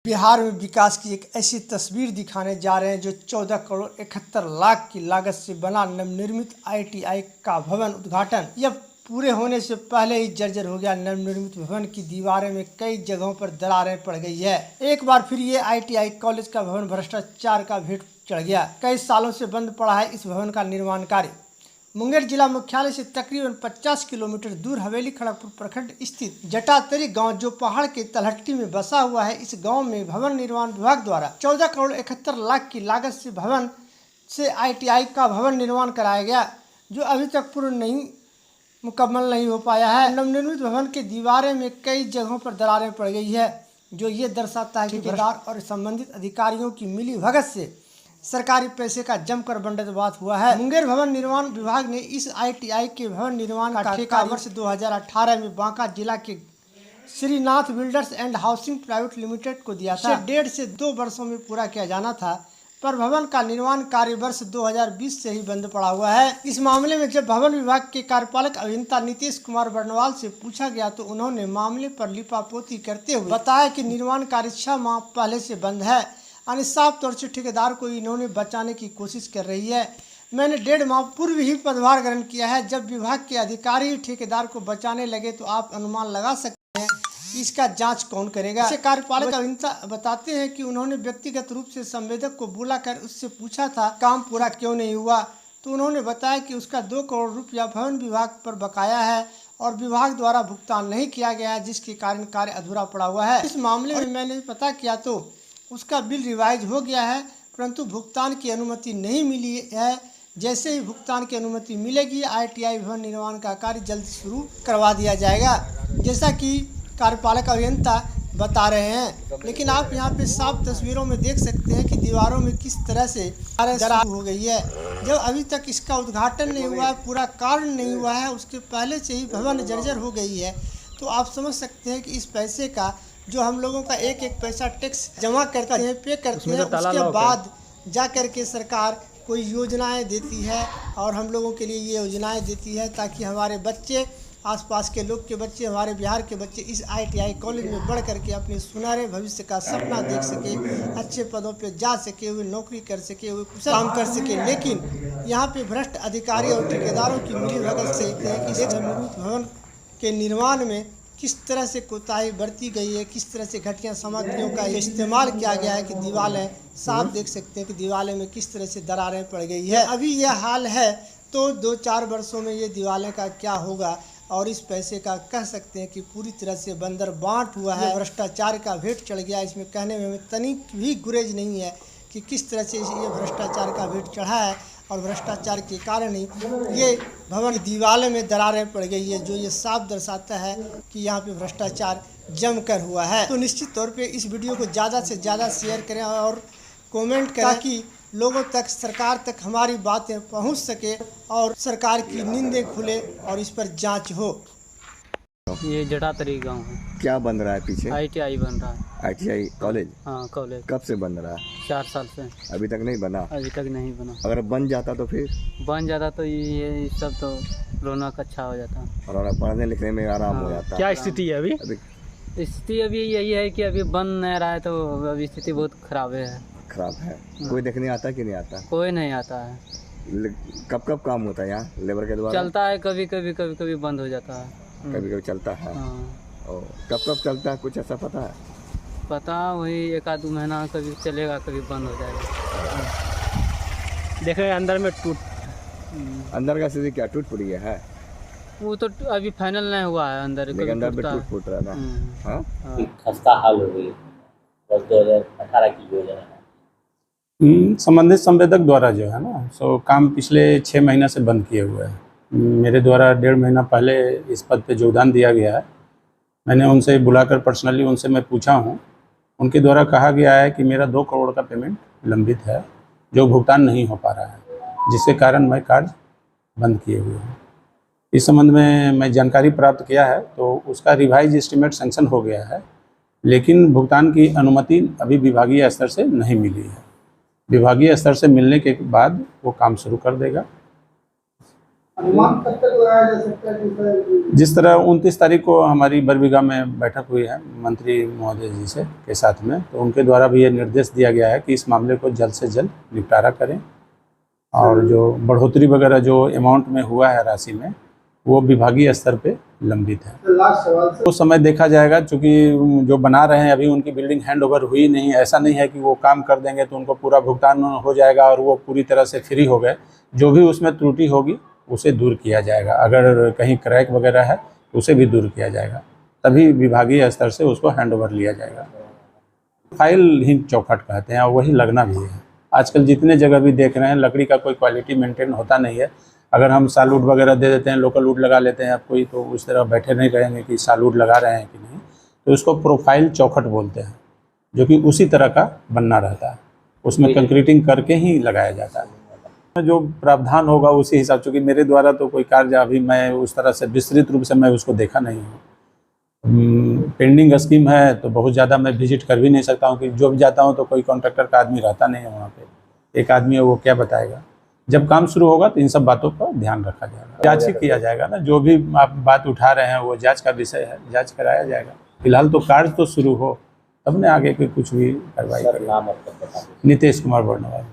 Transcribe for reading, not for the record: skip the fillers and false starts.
बिहार में विकास की एक ऐसी तस्वीर दिखाने जा रहे हैं जो 14 करोड़ 71 लाख की लागत से बना नवनिर्मित ITI का भवन उद्घाटन। यह पूरे होने से पहले ही जर्जर हो गया। नवनिर्मित भवन की दीवारें में कई जगहों पर दरारें पड़ गई है। एक बार फिर ये ITI कॉलेज का भवन भ्रष्टाचार का भेंट चढ़ गया। कई सालों से बंद पड़ा है इस भवन का निर्माण कार्य। मुंगेर जिला मुख्यालय से तकरीबन 50 किलोमीटर दूर हवेली खड़गपुर प्रखंड स्थित जटातरी गांव, जो पहाड़ के तलहटी में बसा हुआ है, इस गांव में भवन निर्माण विभाग द्वारा 14 करोड़ 71 लाख की लागत से भवन से ITI का भवन निर्माण कराया गया, जो अभी तक पूर्ण मुकम्मल नहीं हो पाया है। नवनिर्मित भवन के दीवारें में कई जगहों पर दरारें पड़ गई है, जो ये दर्शाता है कि ठेकेदार और संबंधित अधिकारियों की मिली भगत से सरकारी पैसे का जमकर बंटवारा हुआ है। मुंगेर भवन निर्माण विभाग ने इस ITI के भवन निर्माण का ठेका वर्ष 2018 में बांका जिला के Shrinath builders and housing private limited को दिया था। 1.5 से 2 वर्षों में पूरा किया जाना था, पर भवन का निर्माण कार्य वर्ष 2020 से ही बंद पड़ा हुआ है। इस मामले में जब भवन विभाग के कार्यपालक अभियंता नीतीश कुमार बर्नवाल से पूछा गया तो उन्होंने मामले पर लिपापोती करते हुए बताया कि निर्माण कार्य 6 माह पहले से बंद है। यानी साफ तौर से ठेकेदार को इन्होंने बचाने की कोशिश कर रही है। मैंने 1.5 माह पूर्व ही पदभार ग्रहण किया है। जब विभाग के अधिकारी ठेकेदार को बचाने लगे तो आप अनुमान लगा सकते हैं कि इसका जांच कौन करेगा। इसे कार्यपालक अभियंता बताते हैं कि उन्होंने व्यक्तिगत रूप से संवेदक को बुलाकर उससे पूछा था काम पूरा क्यों नहीं हुआ, तो उन्होंने बताया कि उसका 2 करोड़ रुपया भवन विभाग पर बकाया है और विभाग द्वारा भुगतान नहीं किया गया है, जिसके कारण कार्य अधूरा पड़ा हुआ है। इस मामले में मैंने पता किया तो उसका बिल रिवाइज हो गया है, परंतु भुगतान की अनुमति नहीं मिली है। जैसे ही भुगतान की अनुमति मिलेगी ITI भवन निर्माण का कार्य जल्द शुरू करवा दिया जाएगा, जैसा कि कार्यपालक अभियंता बता रहे हैं। लेकिन आप यहां पे साफ तस्वीरों में देख सकते हैं कि दीवारों में किस तरह से दरार हो गई है। जब अभी तक इसका उद्घाटन नहीं हुआ है, पूरा कार्य नहीं हुआ है, उसके पहले से ही भवन जर्जर हो गई है, तो आप समझ सकते हैं कि इस पैसे का जो हम लोगों का एक एक पैसा टैक्स जमा करते हैं, पे करते हैं, उसके बाद जा कर के सरकार कोई योजनाएं देती है और हम लोगों के लिए ये योजनाएं देती है ताकि हमारे बच्चे, आसपास के लोग के बच्चे, हमारे बिहार के बच्चे इस ITI कॉलेज में बढ़ करके अपने सुनहरे भविष्य का सपना देख सके, अच्छे पदों पे जा सके, हुए नौकरी कर सके, हुए कुशल काम कर सके। लेकिन यहाँ पे भ्रष्ट अधिकारी और ठेकेदारों की मिलीभगत से कि भवन के निर्माण में किस तरह से कोताही बरती गई है, किस तरह से घटिया सामग्रियों का इस्तेमाल किया गया है कि दीवारें साफ देख सकते हैं कि दीवारें में किस तरह से दरारें पड़ गई है। अभी यह हाल है तो 2-4 वर्षों में ये दीवारें का क्या होगा, और इस पैसे का कह सकते हैं कि पूरी तरह से बंदर बांट हुआ है, भ्रष्टाचार का भेंट चढ़ गया। इसमें कहने में हमें तनिक भी गुरेज नहीं है कि किस तरह से ये भ्रष्टाचार का भेंट चढ़ा है, और भ्रष्टाचार के कारण ही ये भवन की दीवारों में दरारें पड़ गई है, जो ये साफ दर्शाता है कि यहाँ पे भ्रष्टाचार जमकर हुआ है। तो निश्चित तौर पे इस वीडियो को ज़्यादा से ज़्यादा शेयर करें और कमेंट करें ताकि लोगों तक, सरकार तक हमारी बातें पहुँच सके और सरकार की नींदें खुले और इस पर जाँच हो। ये जटातरी गांव है। क्या बन रहा है पीछे? ITI बन रहा है। ITI college? हाँ, कॉलेज। कब से बन रहा है? 4 साल से। अभी तक नहीं बना? अभी तक नहीं बना। अगर बन जाता तो फिर? बन जाता तो ये सब तो रौनक अच्छा हो जाता और पढ़ने लिखने में आराम हो जाता। क्या स्थिति है अभी? स्थिति अभी यही है कि अभी बन नहीं रहा है, तो अभी स्थिति बहुत खराब है। खराब है? कोई देखने आता कि नहीं आता? कोई नहीं आता है। कब कब काम होता है यहाँ लेबर के द्वारा? चलता है, कभी कभी बंद हो जाता है। कभी कभी चलता है। हाँ। कब कब चलता है, कुछ ऐसा पता है? पता वही 1-2 महीना कभी चलेगा, कभी बंद हो जाएगा। देख रहे हैं अंदर में अंदर का स्थिति क्या टूट फूट गया है? वो तो अभी फाइनल नहीं हुआ है अंदर, लेकिन अंदर में टूट फूट रहा है ना। खस्ता हाल हो गई। 2018 की योजना है। संबंधित संवेदक द्वारा जो है ना, सो काम पिछले 6 महीना से बंद किए हुए हैं। मेरे द्वारा 1.5 महीना पहले इस पद पे योगदान दिया गया है। मैंने उनसे बुलाकर पर्सनली उनसे मैं पूछा हूँ, उनके द्वारा कहा गया है कि मेरा 2 करोड़ का पेमेंट विलंबित है, जो भुगतान नहीं हो पा रहा है, जिसके कारण मैं कार्य बंद किए हुए हैं। इस संबंध में मैं जानकारी प्राप्त किया है तो उसका रिवाइज एस्टीमेट सेंक्शन हो गया है, लेकिन भुगतान की अनुमति अभी विभागीय स्तर से नहीं मिली है। विभागीय स्तर से मिलने के बाद वो काम शुरू कर देगा। अनुमान कब तक लगाया जा सकता है कि सर जिस तरह 29 तारीख को हमारी बरबीघा में बैठक हुई है मंत्री महोदय जी से के साथ में, तो उनके द्वारा भी ये निर्देश दिया गया है कि इस मामले को जल्द से जल्द निपटारा करें और जो बढ़ोतरी वगैरह जो अमाउंट में हुआ है राशि में वो विभागीय स्तर पे लंबित है। लास्ट सवाल उस समय देखा जाएगा, क्योंकि जो बना रहे हैं अभी उनकी बिल्डिंग हैंड ओवर हुई नहीं है। ऐसा नहीं है कि वो काम कर देंगे तो उनको पूरा भुगतान हो जाएगा और वो पूरी तरह से फ्री हो गए। जो भी उसमें त्रुटि होगी उसे दूर किया जाएगा, अगर कहीं क्रैक वगैरह है तो उसे भी दूर किया जाएगा, तभी विभागीय स्तर से उसको हैंड ओवर लिया जाएगा। फाइल ही चौखट कहते हैं और वही लगना भी है। आजकल जितने जगह भी देख रहे हैं लकड़ी का कोई क्वालिटी मेंटेन होता नहीं है। अगर हम सालवुड वगैरह दे देते हैं, लोकल वुड लगा लेते हैं, अब कोई तो उस तरह बैठे नहीं रहेंगे कि सालवुड लगा रहे हैं कि नहीं, तो उसको प्रोफाइल चौखट बोलते हैं, जो कि उसी तरह का बनना रहता है, उसमें कंक्रीटिंग करके ही लगाया जाता है। जो प्रावधान होगा उसी हिसाब, चूँकि मेरे द्वारा तो कोई कार्य अभी मैं उस तरह से विस्तृत रूप से मैं उसको देखा नहीं हूँ। पेंडिंग स्कीम है तो बहुत ज़्यादा मैं विजिट कर भी नहीं सकता हूँ, कि जो भी जाता हूँ तो कोई कॉन्ट्रैक्टर का आदमी रहता नहीं है वहाँ पे, एक आदमी है वो क्या बताएगा। जब काम शुरू होगा तो इन सब बातों पर ध्यान रखा जाएगा, जांच ही किया जाएगा ना। जो भी आप बात उठा रहे हैं वो जांच का विषय है, जांच कराया जाएगा। फिलहाल तो कार्य तो शुरू हो तब ने आगे के कुछ भी कार्रवाई करेगा। नाम अब तक बता दीजिए। नितेश कुमार वर्णवाल।